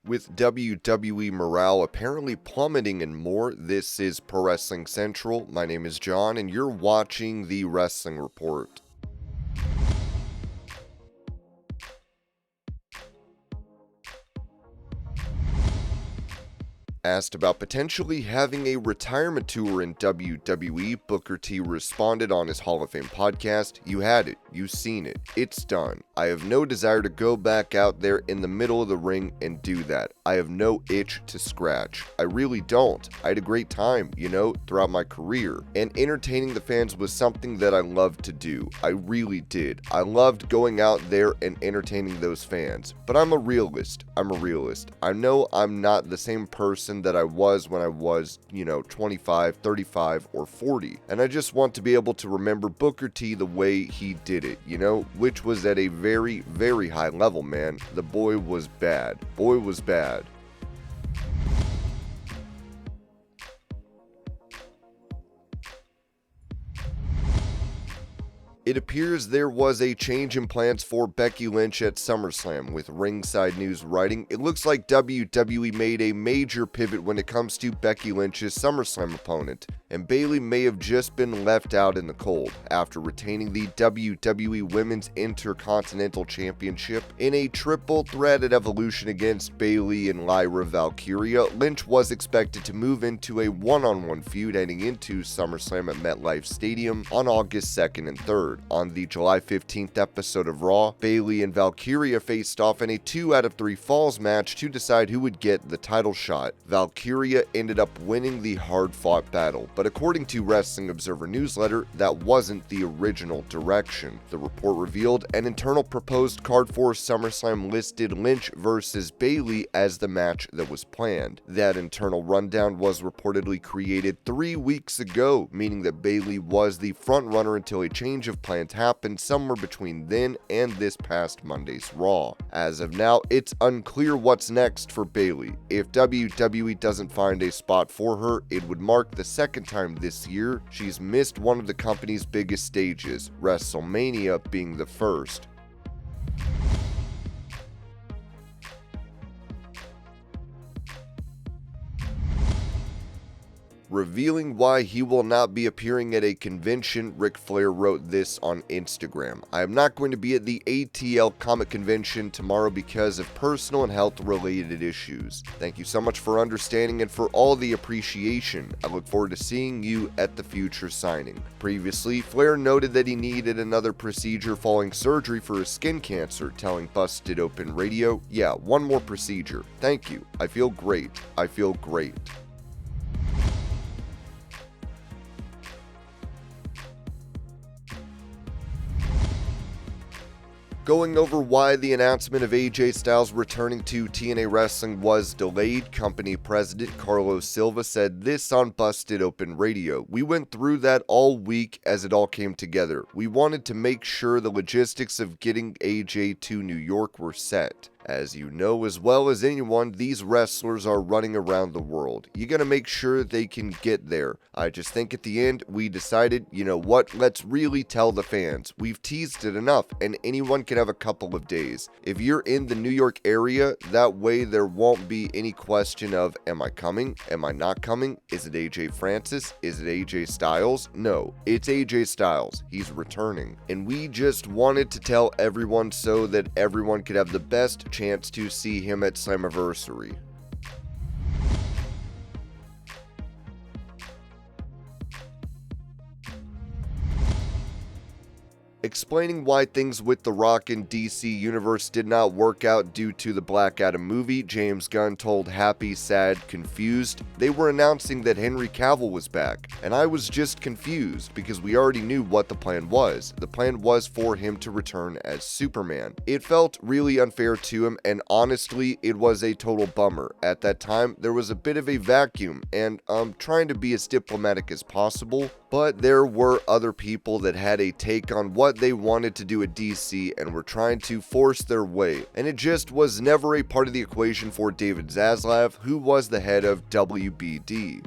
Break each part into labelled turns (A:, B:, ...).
A: With WWE morale apparently plummeting and more, this is Pro Wrestling Central. My name is John, and you're watching the Wrestling Report. Asked about potentially having a retirement tour in WWE, Booker T responded on his Hall of Fame podcast, "You had it, you've seen it, it's done. I have no desire to go back out there in the middle of the ring and do that. I have no itch to scratch. I really don't. I had a great time, throughout my career. And entertaining the fans was something that I loved to do. I really did. I loved going out there and entertaining those fans. But I'm a realist. I know I'm not the same person that I was when I was, 25, 35, or 40. And I just want to be able to remember Booker T the way he did it, which was at a very, very high level, man. The boy was bad. It appears there was a change in plans for Becky Lynch at SummerSlam, with Ringside News writing, "It looks like WWE made a major pivot when it comes to Becky Lynch's SummerSlam opponent, and Bayley may have just been left out in the cold. After retaining the WWE Women's Intercontinental Championship in a triple threat at Evolution against Bayley and Lyra Valkyria, Lynch was expected to move into a one-on-one feud heading into SummerSlam at MetLife Stadium on August 2nd and 3rd. On the July 15th episode of Raw, Bayley and Valkyria faced off in a 2 out of 3 falls match to decide who would get the title shot. Valkyria ended up winning the hard-fought battle, but according to Wrestling Observer Newsletter, that wasn't the original direction. The report revealed an internal proposed card for SummerSlam listed Lynch versus Bayley as the match that was planned. That internal rundown was reportedly created 3 weeks ago, meaning that Bayley was the frontrunner until a change of plans happened somewhere between then and this past Monday's Raw. As of now, it's unclear what's next for Bayley. If WWE doesn't find a spot for her, it would mark the second time this year she's missed one of the company's biggest stages, WrestleMania being the first. Revealing why he will not be appearing at a convention, Ric Flair wrote this on Instagram. "I am not going to be at the ATL Comic Convention tomorrow because of personal and health-related issues. Thank you so much for understanding and for all the appreciation. I look forward to seeing you at the future signing." Previously, Flair noted that he needed another procedure following surgery for his skin cancer, telling Busted Open Radio, "Yeah, one more procedure. Thank you. I feel great. Going over why the announcement of AJ Styles returning to TNA Wrestling was delayed, company president Carlos Silva said this on Busted Open Radio. "We went through that all week as it all came together. We wanted to make sure the logistics of getting AJ to New York were set. As you know as well as anyone, these wrestlers are running around the world. You gotta make sure they can get there. I just think at the end, we decided, you know what, let's really tell the fans. We've teased it enough, and anyone can have a couple of days. If you're in the New York area, that way there won't be any question of, am I coming? Am I not coming? Is it AJ Francis? Is it AJ Styles? No, it's AJ Styles. He's returning. And we just wanted to tell everyone so that everyone could have the best chance to see him at Slammiversary." Explaining why things with The Rock in DC Universe did not work out due to the Black Adam movie, James Gunn told Happy, Sad, Confused, "They were announcing that Henry Cavill was back, and I was just confused because we already knew what the plan was. The plan was for him to return as Superman. It felt really unfair to him, and honestly, it was a total bummer. At that time, there was a bit of a vacuum, and I'm trying to be as diplomatic as possible, but there were other people that had a take on what they wanted to do at DC and were trying to force their way, and it just was never a part of the equation for David Zaslav, who was the head of WBD.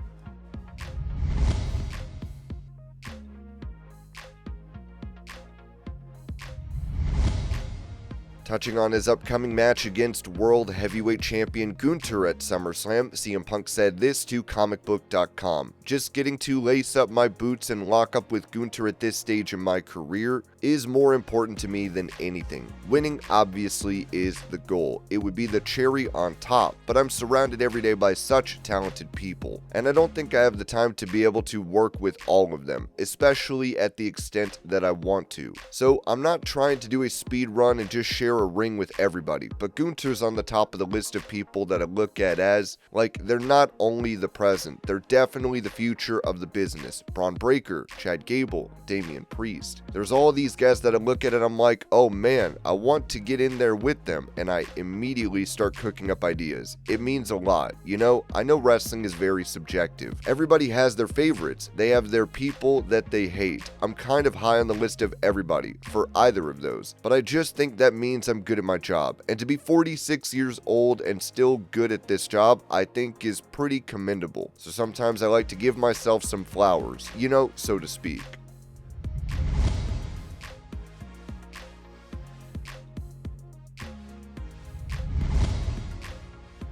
A: Touching on his upcoming match against World Heavyweight Champion Gunther at SummerSlam, CM Punk said this to comicbook.com. "Just getting to lace up my boots and lock up with Gunther at this stage in my career is more important to me than anything. Winning obviously is the goal. It would be the cherry on top, but I'm surrounded every day by such talented people, and I don't think I have the time to be able to work with all of them, especially at the extent that I want to. So I'm not trying to do a speed run and just share a ring with everybody, but Gunther's on the top of the list of people that I look at as, like, they're not only the present, they're definitely the future of the business. Braun Breaker, Chad Gable, Damian Priest. There's all of these guys that I look at and I'm like, oh man, I want to get in there with them, and I immediately start cooking up ideas. It means a lot. You know, I know wrestling is very subjective. Everybody has their favorites. They have their people that they hate. I'm kind of high on the list of everybody for either of those, but I just think that means I'm good at my job. And to be 46 years old and still good at this job, I think is pretty commendable. So sometimes I like to give myself some flowers, you know, so to speak."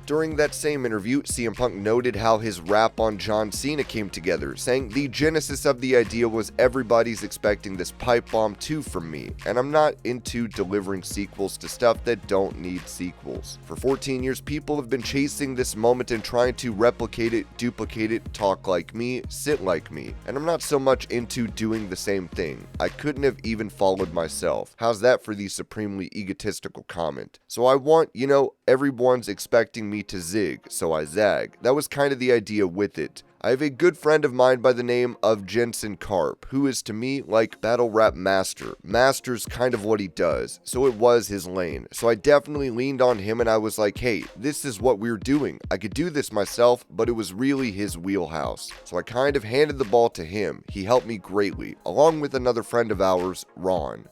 A: During that same interview, CM Punk noted how his rap on John Cena came together, saying, "The genesis of the idea was everybody's expecting this pipe bomb 2 from me, and I'm not into delivering sequels to stuff that don't need sequels. For 14 years, people have been chasing this moment and trying to replicate it, duplicate it, talk like me, sit like me, and I'm not so much into doing the same thing. I couldn't have even followed myself." How's that for the supremely egotistical comment? So I want, you know, everyone's expecting me to zig, so I zag. That was kind of the idea with it. I have a good friend of mine by the name of Jensen Karp, who is to me like battle rap master. Master's kind of what he does, so it was his lane. So I definitely leaned on him and I was like, hey, this is what we're doing. I could do this myself, but it was really his wheelhouse. So I kind of handed the ball to him. He helped me greatly, along with another friend of ours, Ron.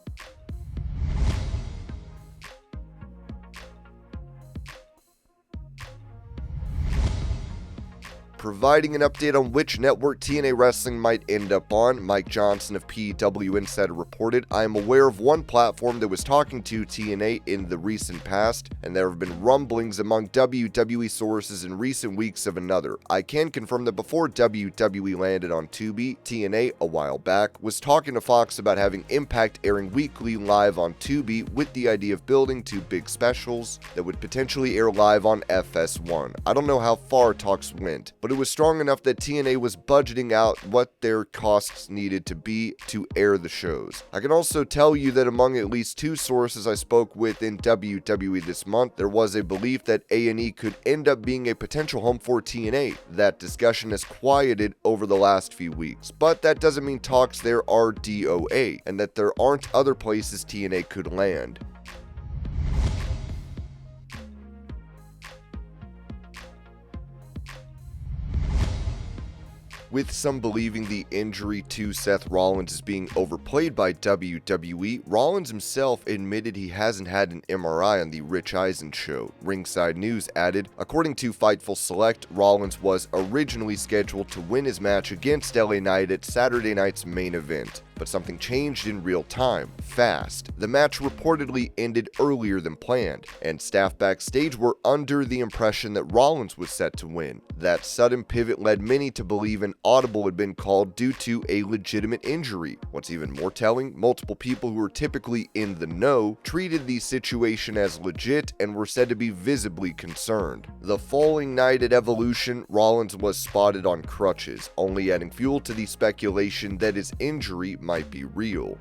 A: Providing an update on which network TNA Wrestling might end up on, Mike Johnson of PW Insider reported, "I am aware of one platform that was talking to TNA in the recent past, and there have been rumblings among WWE sources in recent weeks of another. I can confirm that before WWE landed on Tubi, TNA, a while back, was talking to Fox about having Impact airing weekly live on Tubi with the idea of building 2 big specials that would potentially air live on FS1. I don't know how far talks went, but it was strong enough that TNA was budgeting out what their costs needed to be to air the shows. I can also tell you that among at least 2 sources I spoke with in WWE this month, there was a belief that A&E could end up being a potential home for TNA. That discussion has quieted over the last few weeks, but that doesn't mean talks there are DOA, and that there aren't other places TNA could land. With some believing the injury to Seth Rollins is being overplayed by WWE, Rollins himself admitted he hasn't had an MRI on the Rich Eisen show. Ringside News added, according to Fightful Select, Rollins was originally scheduled to win his match against LA Knight at Saturday night's main event, but something changed in real time, fast. The match reportedly ended earlier than planned, and staff backstage were under the impression that Rollins was set to win. That sudden pivot led many to believe an audible had been called due to a legitimate injury. What's even more telling, multiple people who were typically in the know treated the situation as legit and were said to be visibly concerned. The following night at Evolution, Rollins was spotted on crutches, only adding fuel to the speculation that his injury might be real.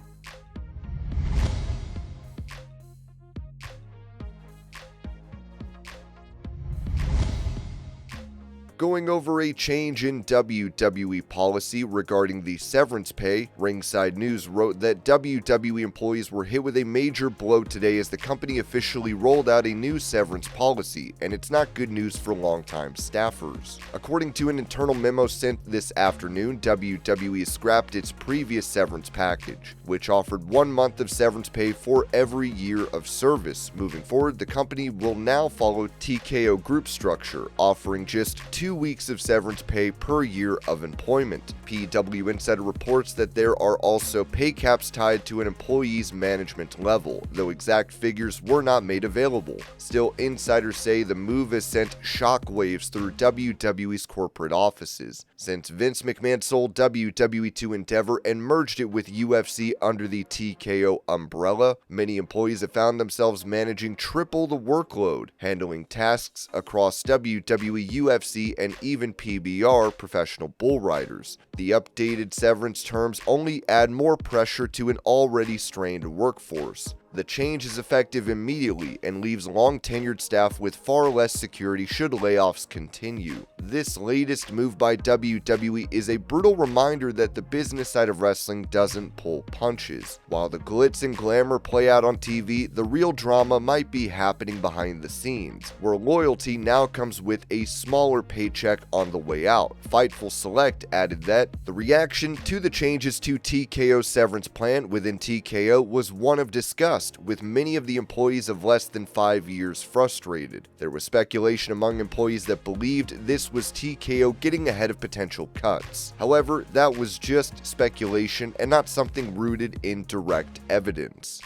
A: Going over a change in WWE policy regarding the severance pay, Ringside News wrote that WWE employees were hit with a major blow today as the company officially rolled out a new severance policy, and it's not good news for longtime staffers. According to an internal memo sent this afternoon, WWE scrapped its previous severance package, which offered 1 month of severance pay for every year of service. Moving forward, the company will now follow TKO group structure, offering just 2 2 weeks of severance pay per year of employment. PW Insider reports that there are also pay caps tied to an employee's management level, though exact figures were not made available. Still, insiders say the move has sent shockwaves through WWE's corporate offices. Since Vince McMahon sold WWE to Endeavor and merged it with UFC under the TKO umbrella, many employees have found themselves managing triple the workload, handling tasks across WWE, UFC, and even PBR professional bull riders. The updated severance terms only add more pressure to an already strained workforce. The change is effective immediately and leaves long-tenured staff with far less security should layoffs continue. This latest move by WWE is a brutal reminder that the business side of wrestling doesn't pull punches. While the glitz and glamour play out on TV, the real drama might be happening behind the scenes, where loyalty now comes with a smaller paycheck on the way out. Fightful Select added that the reaction to the changes to TKO's severance plan within TKO was one of disgust, with many of the employees of less than 5 years frustrated. There was speculation among employees that believed this was TKO getting ahead of potential cuts. However, that was just speculation and not something rooted in direct evidence.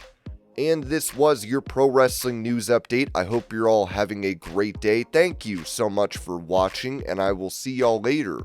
A: And this was your pro wrestling news update. I hope you're all having a great day. Thank you so much for watching, and I will see y'all later.